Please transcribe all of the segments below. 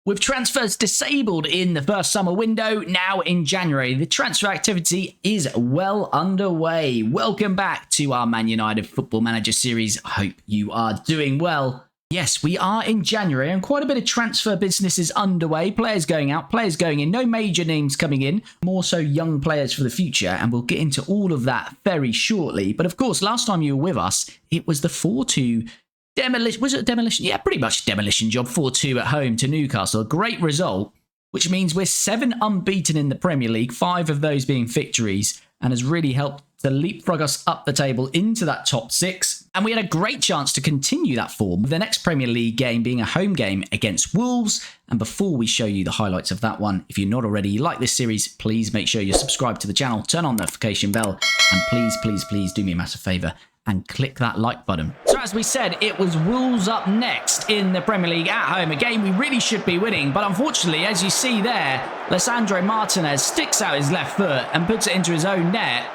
With transfers disabled in the first summer window, now in January, the transfer activity is well underway. Welcome back to our Man United Football Manager series. I hope you are doing well. Yes, we are in January and quite a bit of transfer business is underway. Players going out, players going in, no major names coming in, more so young players for the future, and we'll get into all of that very shortly. But of course, last time you were with us, it was the 4-2 demolition. Was it a demolition? Yeah, pretty much demolition job. 4-2 at home to Newcastle. A great result, which means we're 7 unbeaten in the Premier League, 5 of those being victories, and has really helped to leapfrog us up the table into that top 6. And we had a great chance to continue that form, with the next Premier League game being a home game against Wolves. And before we show you the highlights of that one, if you're not already like this series, please make sure you're subscribed to the channel, turn on the notification bell, and please do me a massive favour and click that like button. So as we said, it was Wolves up next in the Premier League at home, a game we really should be winning, but unfortunately, as you see there, Lisandro Martinez sticks out his left foot and puts it into his own net.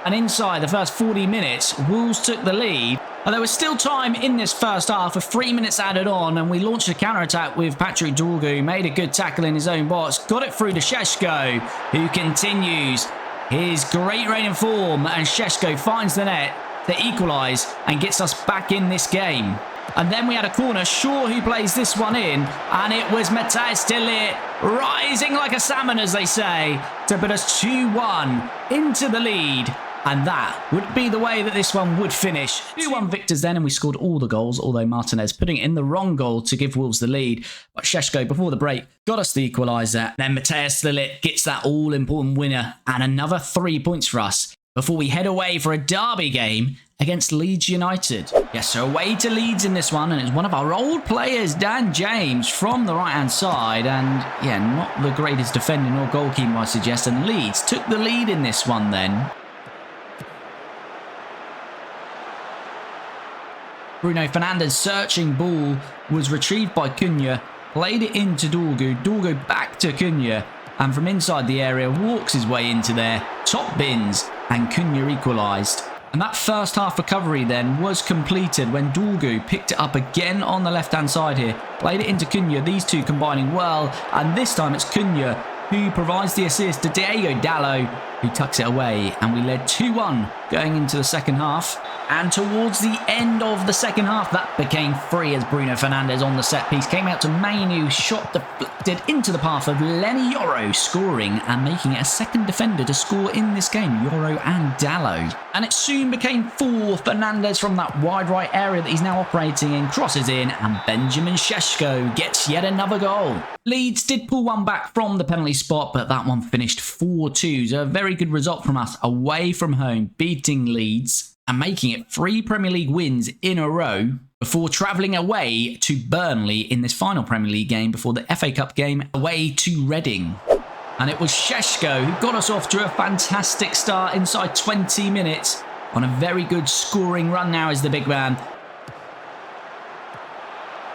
And inside the first 40 minutes, Wolves took the lead. And there was still time in this first half, with 3 minutes added on, and we launched a counter-attack with Patrick Dorgu, made a good tackle in his own box, got it through to Šeško, who continues his great reign of form, and Šeško finds the net to equalise and gets us back in this game. And then we had a corner, Shaw who plays this one in, and it was Matthijs de Ligt rising like a salmon, as they say, to put us 2-1 into the lead. And that would be the way that this one would finish. 2-1 victors then, and we scored all the goals, although Martinez putting in the wrong goal to give Wolves the lead. But Šeško, before the break, got us the equaliser. Then Matthijs de Ligt gets that all-important winner, and another 3 points for us before we head away for a derby game against Leeds United. Yes, so away to Leeds in this one, and it's one of our old players, Dan James, from the right-hand side, and yeah, not the greatest defending or goalkeeper, I suggest, and Leeds took the lead in this one then. Bruno Fernandes searching ball was retrieved by Cunha, played it into Dorgu, Dorgu back to Cunha, and from inside the area walks his way into there, top bins, and Cunha equalised. And that first half recovery then was completed when Dorgu picked it up again on the left-hand side here, played it into Cunha, these two combining well, and this time it's Cunha who provides the assist to Diego Dalot, who tucks it away, and we led 2-1 going into the second half. And towards the end of the second half, that became free as Bruno Fernandes on the set piece came out to Mainu, shot deflected into the path of Lenny Yoro, scoring and making it a second defender to score in this game, Yoro and Dalot. And it soon became 4. Fernandes from that wide right area that he's now operating in crosses in, and Benjamin Šeško gets yet another goal. Leeds did pull one back from the penalty spot, but that one finished 4-2. So a very good result from us away from home, beating Leeds and making it 3 Premier League wins in a row before travelling away to Burnley in this final Premier League game before the FA Cup game away to Reading. And it was Šeško who got us off to a fantastic start inside 20 minutes on a very good scoring run now as the big man.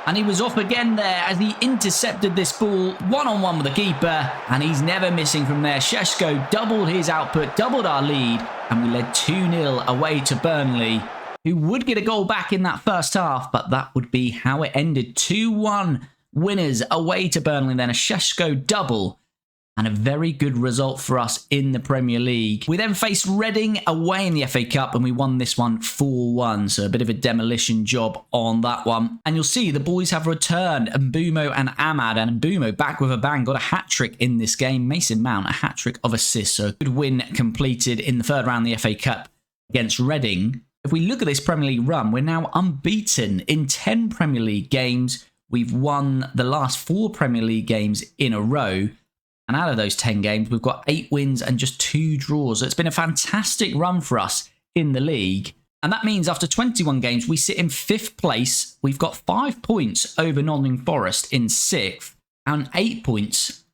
And he was off again there as he intercepted this ball one-on-one with the keeper, and he's never missing from there. Šeško doubled his output, doubled our lead, and we led 2-0 away to Burnley, who would get a goal back in that first half, but that would be how it ended. 2-1 winners away to Burnley then, a Šeško double, and a very good result for us in the Premier League. We then faced Reading away in the FA Cup, and we won this one 4-1, so a bit of a demolition job on that one. And you'll see the boys have returned, Mbeumo and Ahmad, and Mbeumo back with a bang, got a hat-trick in this game. Mason Mount, a hat-trick of assists, so a good win completed in the third round of the FA Cup against Reading. If we look at this Premier League run, we're now unbeaten in 10 Premier League games. We've won the last 4 Premier League games in a row. And out of those 10 games, we've got 8 wins and just 2 draws. So it's been a fantastic run for us in the league. And that means after 21 games, we sit in 5th place. We've got 5 points over Nottingham Forest in 6th and 8 points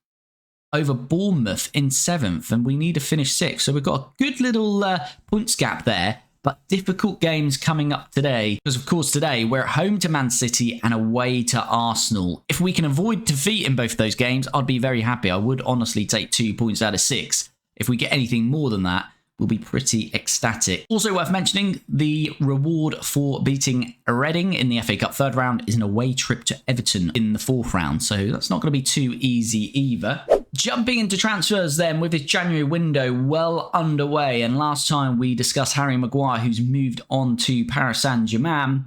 over Bournemouth in 7th. And we need to finish 6th. So we've got a good little points gap there. But difficult games coming up today, because of course today we're at home to Man City and away to Arsenal. If we can avoid defeat in both of those games, I'd be very happy. I would honestly take 2 points out of 6. If we get anything more than that, will be pretty ecstatic. Also worth mentioning, the reward for beating Reading in the FA Cup third round is an away trip to Everton in the fourth round, so that's not going to be too easy either. Jumping into transfers then, with this January window well underway, and last time we discussed Harry Maguire, who's moved on to Paris Saint-Germain.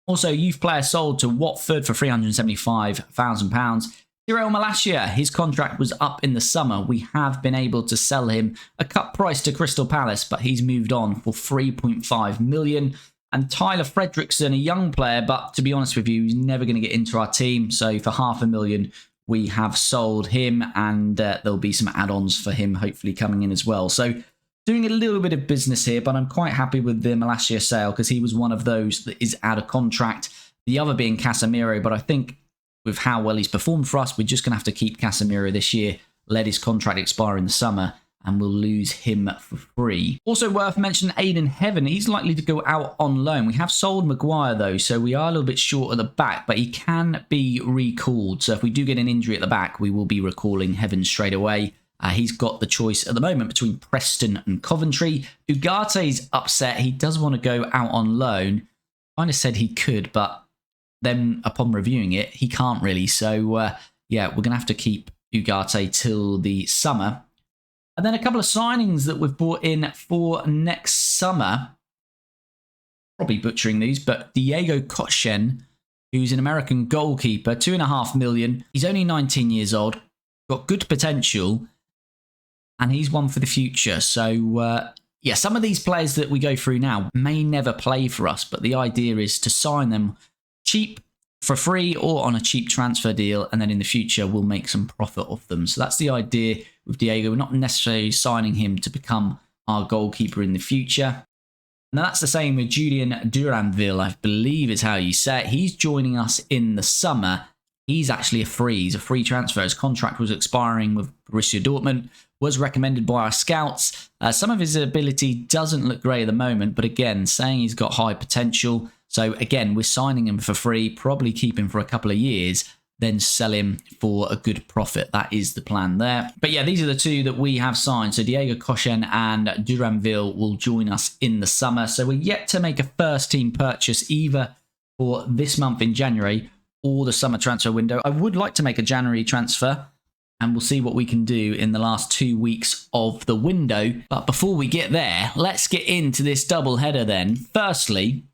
Also, youth player sold to Watford for £375,000. Cyril Malacia, his contract was up in the summer. We have been able to sell him a cut price to Crystal Palace, but he's moved on for £3.5 million. And Tyler Fredrickson, a young player, but to be honest with you, he's never going to get into our team. So for £500,000, we have sold him, and there'll be some add-ons for him hopefully coming in as well. So doing a little bit of business here, but I'm quite happy with the Malacia sale because he was one of those that is out of contract. The other being Casemiro, but I think with how well he's performed for us, we're just going to have to keep Casemiro this year, let his contract expire in the summer, and we'll lose him for free. Also worth mentioning, Aiden Heaven, he's likely to go out on loan. We have sold Maguire though, so we are a little bit short at the back, but he can be recalled. So if we do get an injury at the back, we will be recalling Heaven straight away. He's got the choice at the moment between Preston and Coventry. Ugarte's upset. He does want to go out on loan. Kind of said he could, but then upon reviewing it, he can't really. So yeah, we're going to have to keep Ugarte till the summer. And then a couple of signings that we've brought in for next summer. Probably butchering these, but Diego Kochen, who's an American goalkeeper, £2.5 million. He's only 19 years old, got good potential, and he's one for the future. So yeah, some of these players that we go through now may never play for us, but the idea is to sign them cheap, for free, or on a cheap transfer deal, and then in the future we'll make some profit off them. So that's the idea with Diego. We're not necessarily signing him to become our goalkeeper in the future. Now that's the same with Julian Duranville, I believe is how you say it. He's joining us in the summer. He's actually a free. He's a free transfer. His contract was expiring with Borussia Dortmund, was recommended by our scouts. Some of his ability doesn't look great at the moment, but again, saying he's got high potential. So again, we're signing him for free, probably keep him for a couple of years, then sell him for a good profit. That is the plan there. But yeah, these are the two that we have signed. So Diego Kochen and Duranville will join us in the summer. So we're yet to make a first team purchase either for this month in January or the summer transfer window. I would like to make a January transfer, and we'll see what we can do in the last 2 weeks of the window. But before we get there, let's get into this double header then. Firstly,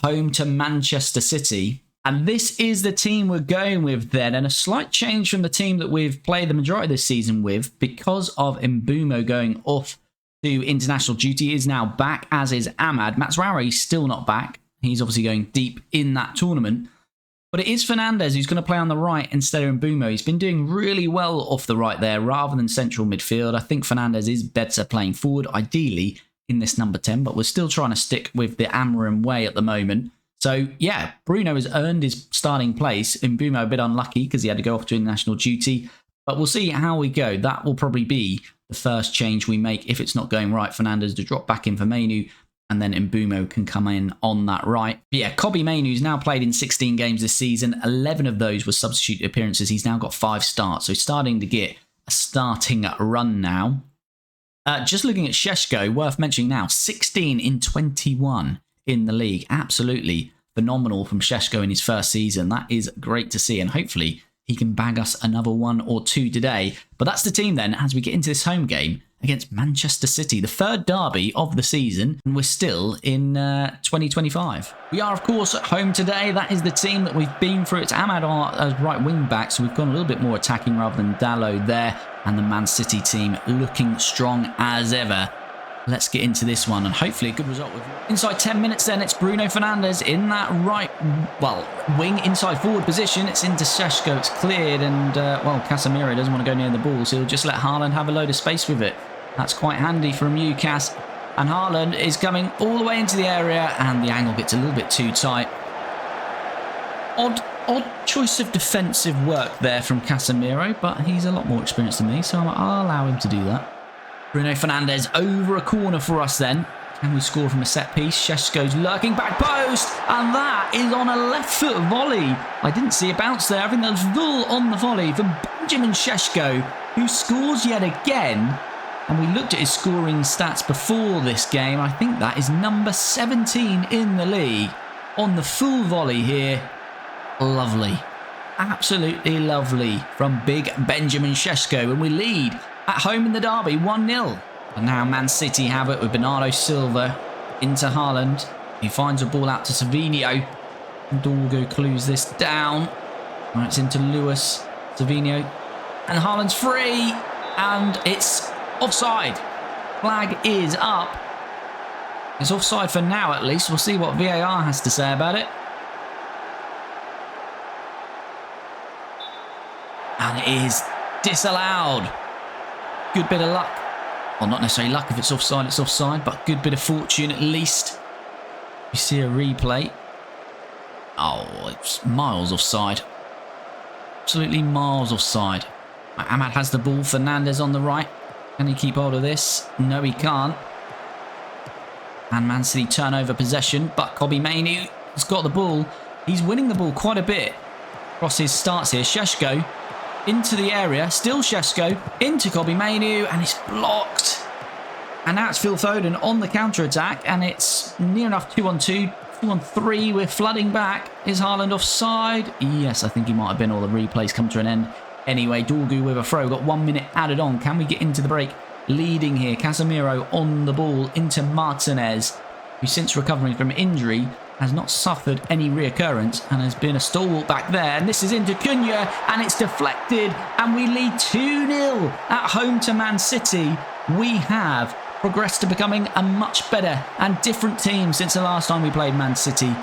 home to Manchester City. And this is the team we're going with then, and a slight change from the team that we've played the majority of this season with because of Mbumo going off to international duty. Is now back, as is Ahmad. Mazraoui still not back. He's obviously going deep in that tournament. But it is Fernandez who's going to play on the right instead of Mbumo. He's been doing really well off the right there rather than central midfield. I think Fernandez is better playing forward, ideally, in this number 10, but we're still trying to stick with the Amorim way at the moment. So yeah, Bruno has earned his starting place. Mbumo a bit unlucky because he had to go off to international duty, but we'll see how we go. That will probably be the first change we make if it's not going right. Fernandez to drop back in for Mainu, and then Mbumo can come in on that right. But yeah, Kobbie Mainoo's now played in 16 games this season. 11 of those were substitute appearances. He's now got 5 starts, so starting to get a starting run now. Just looking at Šeško, worth mentioning now, 16 in 21 in the league. Absolutely phenomenal from Šeško in his first season. That is great to see, and hopefully he can bag us another 1 or 2 today. But that's the team then as we get into this home game against Manchester City, the third derby of the season, and we're still in 2025. We are, of course, at home today. That is the team that we've been through. It's Ahmad as right wing back, so we've gone a little bit more attacking rather than Dalot there, and the Man City team looking strong as ever. Let's get into this one and hopefully a good result. With inside 10 minutes then, it's Bruno Fernandes in that right, wing inside forward position. It's into Šeško, it's cleared, and Casemiro doesn't want to go near the ball, so he'll just let Haaland have a load of space with it. That's quite handy from Cas. And Haaland is coming all the way into the area, and the angle gets a little bit too tight. Odd choice of defensive work there from Casemiro, but he's a lot more experienced than me, so I'll allow him to do that. Bruno Fernandes over a corner for us then. Can we score from a set piece? Šeško's lurking back post, and that is on a left foot volley. I didn't see a bounce there. I think that was full on the volley from Benjamin Šeško, who scores yet again. And we looked at his scoring stats before this game. I think that is number 17 in the league. On the full volley here. Lovely. Absolutely lovely from big Benjamin Sesko. And we lead at home in the derby 1-0. And now Man City have it with Bernardo Silva into Haaland. He finds a ball out to Savinho. Dorgo clues this down. Right, it's into Lewis. Savinho. And Haaland's free. And it's offside. Flag is up. It's offside for now at least. We'll see what VAR has to say about it. And it is disallowed. Good bit of luck. Well, not necessarily luck. If it's offside, but good bit of fortune at least. You see a replay. Oh, it's miles offside. Absolutely miles offside. Ahmad has the ball. Fernandez on the right. Can he keep hold of this? No, he can't. And Man City turn over possession, but Kobbie Mainoo has got the ball. He's winning the ball quite a bit. Crosses starts here. Sesko into the area. Still Sesko into Kobbie Mainoo, and it's blocked. And now it's Phil Foden on the counter-attack, and it's near enough 2-on-2. 2-on-3, we're flooding back. Is Haaland offside? Yes, I think he might have been. All the replays come to an end. Anyway, Dorgu with a throw. Got 1 minute added on. Can we get into the break? Leading here. Casemiro on the ball into Martinez, who since recovering from injury has not suffered any reoccurrence and has been a stalwart back there. And this is into Cunha, and it's deflected, and we lead 2-0 at home to Man City. We have progressed to becoming a much better and different team since the last time we played Man City.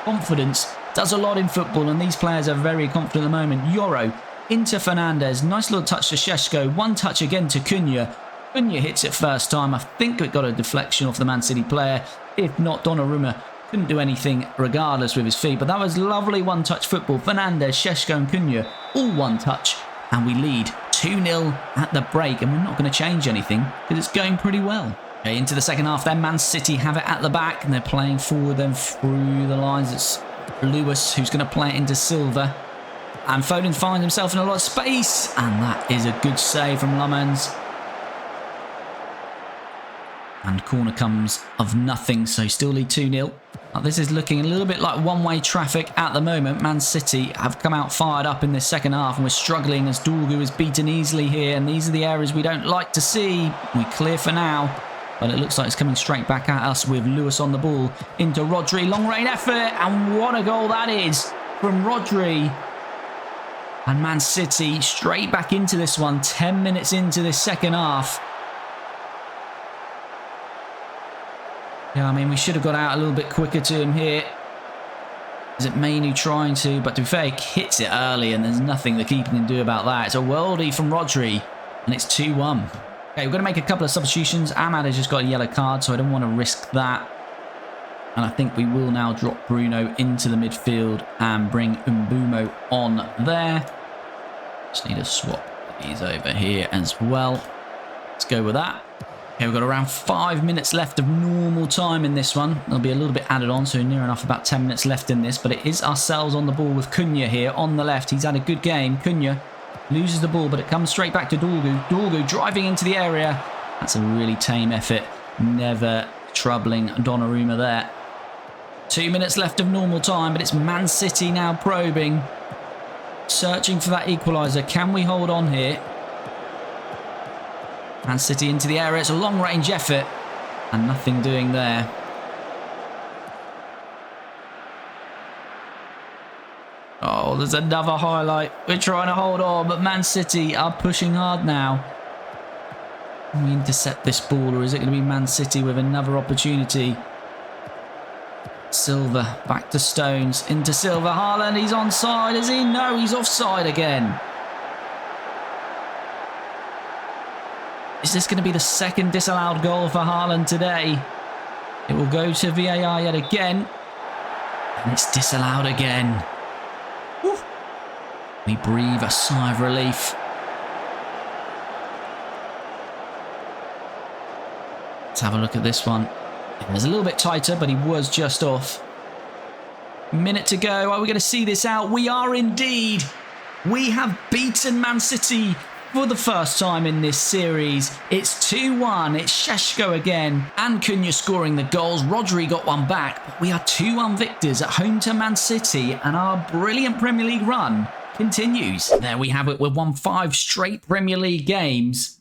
Confidence does a lot in football, and these players are very confident at the moment. Yoro into Fernandez. Nice little touch to Sesko. One touch again to Cunha. Cunha hits it first time. I think it got a deflection off the Man City player. If not, Donnarumma couldn't do anything regardless with his feet. But that was lovely one-touch football. Fernandez, Sesko and Cunha all one touch. And we lead 2-0 at the break. And we're not going to change anything because it's going pretty well. Okay, into the second half then. Man City have it at the back. And they're playing forward then through the lines. It's Lewis who's going to play it into Silva. And Foden finds himself in a lot of space. And that is a good save from Lummans. And corner comes of nothing, so still lead 2-0. This is looking a little bit like one-way traffic at the moment. Man City have come out fired up in this second half, and we're struggling as Dorgu is beaten easily here. And these are the areas we don't like to see. We clear for now, but it looks like it's coming straight back at us with Lewis on the ball. Into Rodri, long-range effort, and what a goal that is from Rodri. And Man City straight back into this one, 10 minutes into this second half. Yeah, I mean, we should have got out a little bit quicker to him here. Is it Mainoo trying to? But to be fair, he hits it early and there's nothing the keeper can do about that. It's a worldie from Rodri and it's 2-1. Okay, we're going to make a couple of substitutions. Ahmad has just got a yellow card, so I don't want to risk that. And I think we will now drop Bruno into the midfield and bring Mbumo on there. Just need to swap these over here as well. Let's go with that. Okay, we've got around 5 minutes left of normal time in this one. There'll be a little bit added on, so near enough about 10 minutes left in this. But it is ourselves on the ball with Cunha here on the left. He's had a good game. Cunha loses the ball, but it comes straight back to Dorgu. Dorgu driving into the area. That's a really tame effort. Never troubling Donnarumma there. 2 minutes left of normal time, but it's Man City now probing. Searching for that equaliser. Can we hold on here? Man City into the area. It's a long-range effort. And nothing doing there. Oh, there's another highlight. We're trying to hold on, but Man City are pushing hard now. Can we intercept this ball, or is it going to be Man City with another opportunity? Silva back to Stones. Into Silva. Haaland, he's onside, is he? No, he's offside again. Is this going to be the second disallowed goal for Haaland today? It will go to VAR yet again. And it's disallowed again. Woo. We breathe a sigh of relief. Let's have a look at this one. It was a little bit tighter, but he was just off. Minute to go. Are we going to see this out? We are indeed. We have beaten Man City For the first time in this series, it's 2-1. It's Šeško again. And Cunha scoring the goals. Rodri got one back. But we are 2-1 victors at home to Man City. And our brilliant Premier League run continues. There we have it. We've won 5 straight Premier League games.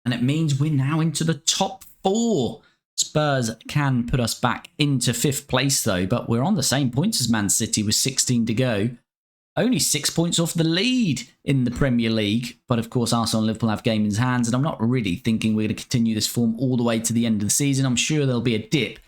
And it means we're now into the top 4. Spurs can put us back into 5th place though. But we're on the same points as Man City with 16 to go. Only 6 points off the lead in the Premier League. But of course, Arsenal and Liverpool have game in hands. And I'm not really thinking we're going to continue this form all the way to the end of the season. I'm sure there'll be a dip.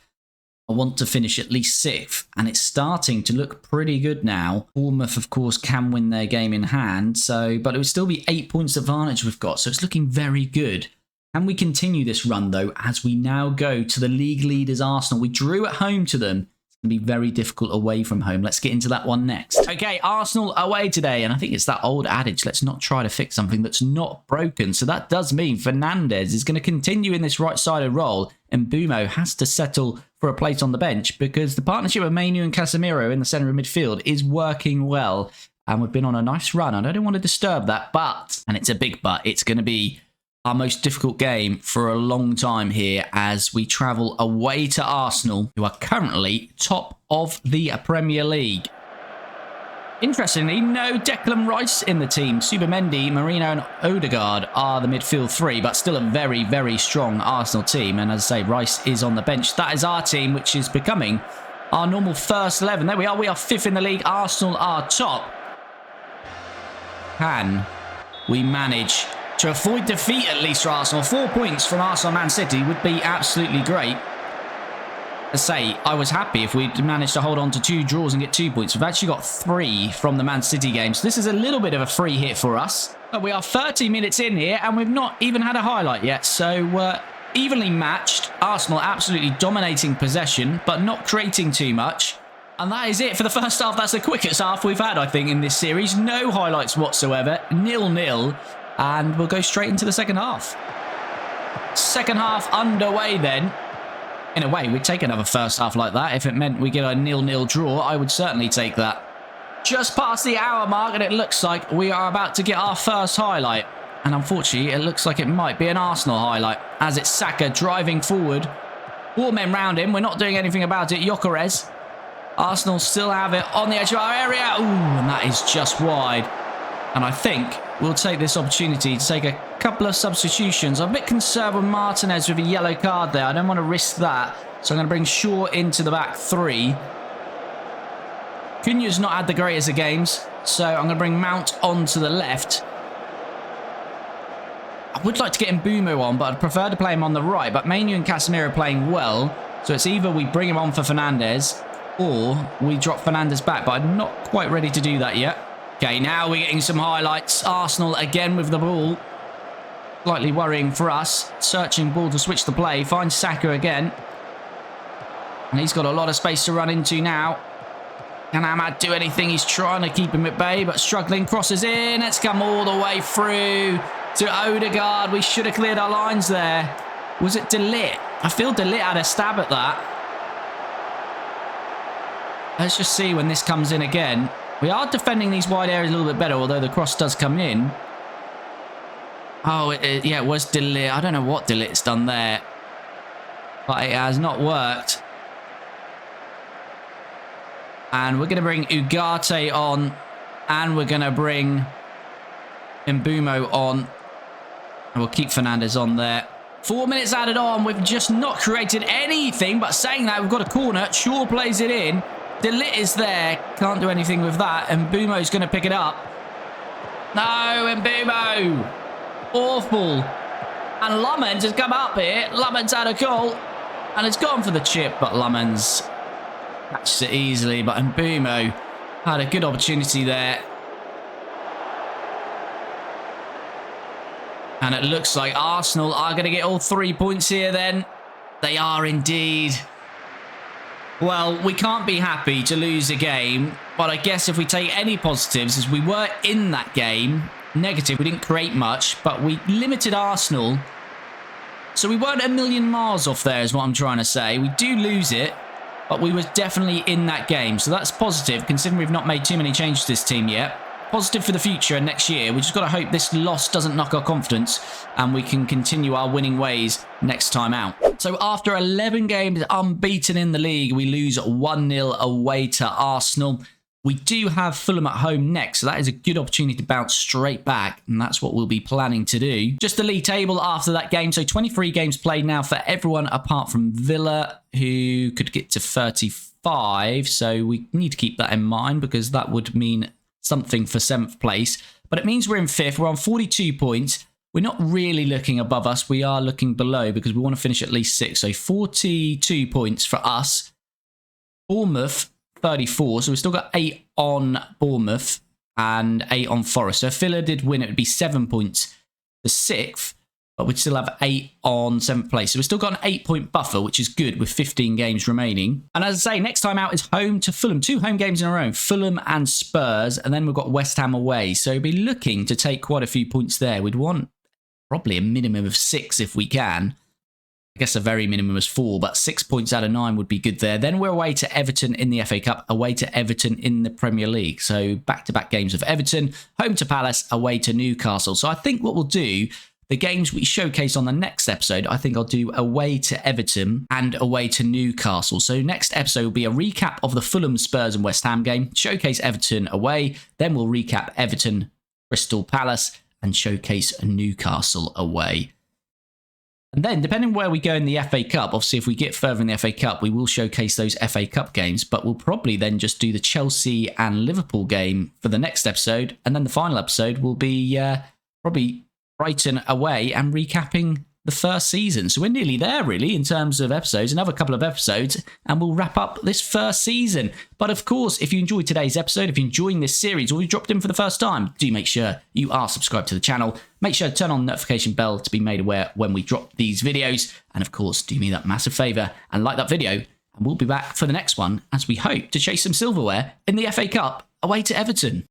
I want to finish at least 6th. And it's starting to look pretty good now. Bournemouth, of course, can win their game in hand. But it would still be 8 points advantage we've got. So it's looking very good. Can we continue this run, though, as we now go to the league leaders, Arsenal? We drew at home to them. Going to be very difficult away from home. Let's get into that one next. Okay, Arsenal away today. And I think it's that old adage, let's not try to fix something that's not broken. So that does mean Fernandes is going to continue in this right-sided role. And Mbeumo has to settle for a place on the bench because the partnership of Mainu and Casemiro in the centre of midfield is working well. And we've been on a nice run. And I don't want to disturb that, but, and it's a big but, it's going to be our most difficult game for a long time here as we travel away to Arsenal, who are currently top of the Premier League. Interestingly, no Declan Rice in the team. Subamendi, Marino and Odegaard are the midfield 3, but still a very, very strong Arsenal team. And as I say, Rice is on the bench. That is our team, which is becoming our normal first 11. There we are. We are 5th in the league. Arsenal are top. Can we manage to avoid defeat at least for Arsenal? 4 points from Arsenal Man City would be absolutely great. As I say, I was happy if we'd managed to hold on to 2 draws and get 2 points. We've actually got 3 from the Man City game. So this is a little bit of a free hit for us. But we are 30 minutes in here and we've not even had a highlight yet. So evenly matched. Arsenal absolutely dominating possession, but not creating too much. And that is it for the first half. That's the quickest half we've had, I think, in this series. No highlights whatsoever. 0-0. And we'll go straight into the second half. Second half underway then. In a way, we'd take another first half like that. If it meant we get a 0-0 draw, I would certainly take that. Just past the hour mark, and it looks like we are about to get our first highlight. And unfortunately, it looks like it might be an Arsenal highlight. As it's Saka driving forward. 4 men round him. We're not doing anything about it. Gyökeres. Arsenal still have it on the edge of our area. Ooh, and that is just wide. And I think we'll take this opportunity to take a couple of substitutions. I'm a bit concerned with Martinez with a yellow card there. I don't want to risk that. So I'm going to bring Shaw into the back 3. Cunha's not had the greatest of games. So I'm going to bring Mount onto the left. I would like to get Mbeumo on, but I'd prefer to play him on the right. But Mainu and Casemiro are playing well. So it's either we bring him on for Fernandes or we drop Fernandes back. But I'm not quite ready to do that yet. Okay, now we're getting some highlights. Arsenal again with the ball. Slightly worrying for us. Searching ball to switch the play. Finds Saka again. And he's got a lot of space to run into now. Can Ahmad do anything? He's trying to keep him at bay, but struggling. Crosses in. Let's come all the way through to Odegaard. We should have cleared our lines there. Was it De Ligt? I feel De Ligt had a stab at that. Let's just see when this comes in again. We are defending these wide areas a little bit better, although the cross does come in. Oh, yeah, it was De Ligt. I don't know what De Ligt's done there. But it has not worked. And we're going to bring Ugarte on. And we're going to bring Mbeumo on. And we'll keep Fernandes on there. 4 minutes added on. We've just not created anything. But saying that, we've got a corner. Shaw plays it in. De Ligt is there. Can't do anything with that. And Mbeumo's going to pick it up. No, Mbeumo. Awful. And Lummens has come up here. Lummens had a goal. And it's gone for the chip. But Lummens catches it easily. But Mbeumo had a good opportunity there. And it looks like Arsenal are going to get all 3 points here then. They are indeed. Well, we can't be happy to lose a game, but I guess if we take any positives, as we were in that game, negative, we didn't create much, but we limited Arsenal. So we weren't a million miles off there is what I'm trying to say. We do lose it, but we were definitely in that game. So that's positive, considering we've not made too many changes to this team yet. positive for the future and next year. We just got to hope this loss doesn't knock our confidence and we can continue our winning ways next time out. So after 11 games unbeaten in the league, we lose 1-0 away to Arsenal. We do have Fulham at home next, so that is a good opportunity to bounce straight back, and that's what we'll be planning to do. Just the league table after that game. So 23 games played now for everyone apart from Villa, who could get to 35. So we need to keep that in mind because that would mean something for 7th place. But it means we're in 5th. We're on 42 points. We're not really looking above us. We are looking below because we want to finish at least 6. So 42 points for us. Bournemouth, 34, so we've still got 8 on Bournemouth and 8 on Forest. So if Villa did win, it would be 7 points for 6th, but we'd still have 8 on 7th place. So we've still got an 8-point buffer, which is good with 15 games remaining. And as I say, next time out is home to Fulham. 2 home games in a row, Fulham and Spurs, and then we've got West Ham away. So we'll be looking to take quite a few points there. We'd want probably a minimum of 6 if we can. I guess a very minimum is 4, but 6 points out of 9 would be good there. Then we're away to Everton in the FA Cup, away to Everton in the Premier League. So back-to-back games of Everton, home to Palace, away to Newcastle. So I think what we'll do, the games we showcase on the next episode, I think I'll do away to Everton and away to Newcastle. So next episode will be a recap of the Fulham, Spurs and West Ham game, showcase Everton away, then we'll recap Everton, Crystal Palace and showcase Newcastle away. And then, depending where we go in the FA Cup, obviously if we get further in the FA Cup, we will showcase those FA Cup games, but we'll probably then just do the Chelsea and Liverpool game for the next episode, and then the final episode will be probably Brighton away and recapping the first season. So we're nearly there, really, in terms of episodes. Another couple of episodes, and we'll wrap up this first season. But of course, if you enjoyed today's episode, if you're enjoying this series, or you dropped in for the first time, do make sure you are subscribed to the channel. Make sure to turn on the notification bell to be made aware when we drop these videos. And of course, do me that massive favour and like that video. And we'll be back for the next one as we hope to chase some silverware in the FA Cup away to Everton.